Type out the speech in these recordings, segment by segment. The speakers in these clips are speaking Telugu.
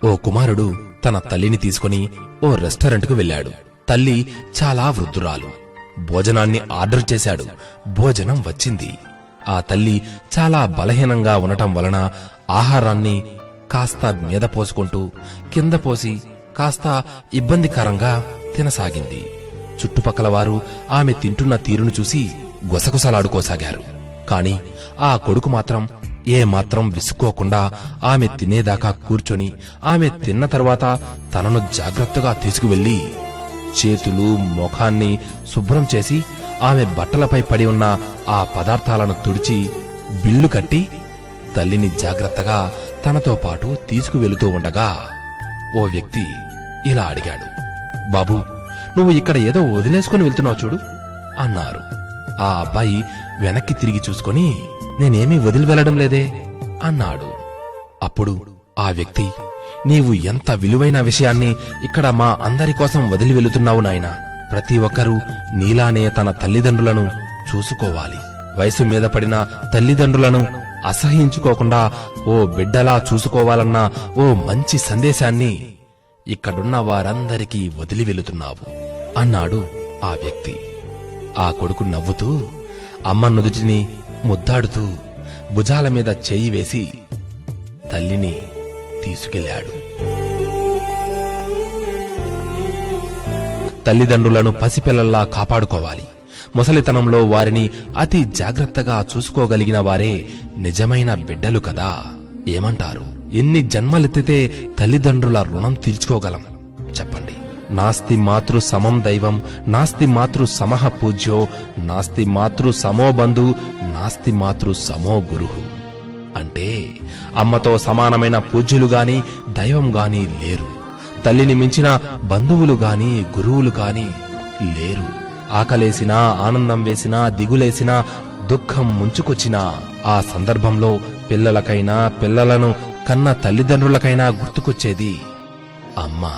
ఓ కుమారుడు తన తల్లిని తీసుకుని ఓ రెస్టారెంట్కు వెళ్ళాడు. తల్లి చాలా వృద్ధురాలు. భోజనాన్ని ఆర్డర్ చేశాడు. భోజనం వచ్చింది. ఆ తల్లి చాలా బలహీనంగా ఉండటం వలన ఆహారాన్ని కాస్త మీద పోసుకుంటూ కింద పోసి కాస్త ఇబ్బందికరంగా తినసాగింది. చుట్టుపక్కల వారు ఆమె తింటున్న తీరును చూసి గుసగుసలాడుకోసాగారు. కాని ఆ కొడుకు మాత్రం ఏమాత్రం విసుక్కోకుండా ఆమె తినేదాకా కూర్చొని ఆమె తిన్న తర్వాత తనను జాగ్రత్తగా తీసుకువెళ్లి చేతులు ముఖాన్ని శుభ్రం చేసి ఆమె బట్టలపై పడి ఉన్న ఆ పదార్థాలను తుడిచి బిల్లు కట్టి తల్లిని జాగ్రత్తగా తనతో పాటు తీసుకువెళుతూ ఉండగా ఓ వ్యక్తి ఇలా అడిగాడు, బాబూ, నువ్వు ఇక్కడ ఏదో వదిలేసుకుని వెళ్తున్నావు చూడు అన్నారు. ఆ అబ్బాయి వెనక్కి తిరిగి చూసుకొని, నేనేమీ వదిలి వెళ్లడం లేదే అన్నాడు. అప్పుడు ఆ వ్యక్తి, నీవు ఎంత విలువైన విషయాన్ని ఇక్కడ మా అందరి కోసం వదిలి వెళుతున్నావు నాయనా. ప్రతి ఒక్కరూ నీలానే తన తల్లిదండ్రులను చూసుకోవాలి. వయసు మీద పడిన తల్లిదండ్రులను అసహించుకోకుండా ఓ బిడ్డలా చూసుకోవాలన్న ఓ మంచి సందేశాన్ని ఇక్కడున్న వారందరికీ వదిలి వెళుతున్నావు అన్నాడు ఆ వ్యక్తి. ఆ కొడుకు నవ్వుతూ అమ్మ నుదుటిని ముద్దాడుతూ భుజాల మీద చెయ్యి వేసి తల్లిని తీసుకెళ్లాడు. తల్లిదండ్రులను పసిపిల్లల్లా కాపాడుకోవాలి. ముసలితనంలో వారిని అతి జాగ్రత్తగా చూసుకోగలిగిన వారే నిజమైన బిడ్డలు కదా. ఏమంటారు? ఎన్ని జన్మలెత్తితే తల్లిదండ్రుల రుణం తీర్చుకోగలం చెప్పండి? నాస్తి మాతృ సమం దైవం, నాస్తి మాతృ సమః పూజ్యో, నాస్తి మాతృ సమో బంధు, నాస్తి మాతృ సమో గురుః. అంటే అమ్మతో సమానమైన పూజ్యులు గాని దైవం గాని లేరు. తల్లిని మించిన బంధువులు గాని గురువులు గాని లేరు. ఆకలేసినా, ఆనందం వేసినా, దిగులేసినా, దుఃఖం ముంచుకొచ్చినా ఆ సందర్భంలో పిల్లలకైనా పిల్లలను కన్న తల్లిదండ్రులకైనా గుర్తుకొచ్చేది అమ్మ.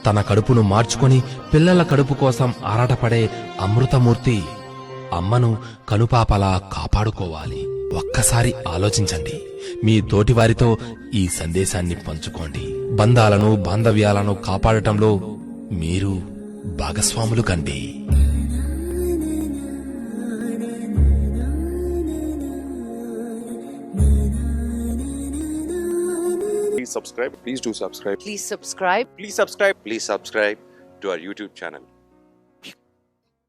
తన కడుపును మార్చుకొని పిల్లల కడుపు కోసం ఆరాటపడే అమృతమూర్తి అమ్మను కనుపాపలా కాపాడుకోవాలి. ఒక్కసారి ఆలోచించండి. మీ తోటివారితో ఈ సందేశాన్ని పంచుకోండి. బంధాలను, బాంధవ్యాలను కాపాడటంలో మీరు భాగస్వాములు కండి. Please subscribe. Please do subscribe. Please subscribe. Please subscribe. Please subscribe to our YouTube channel.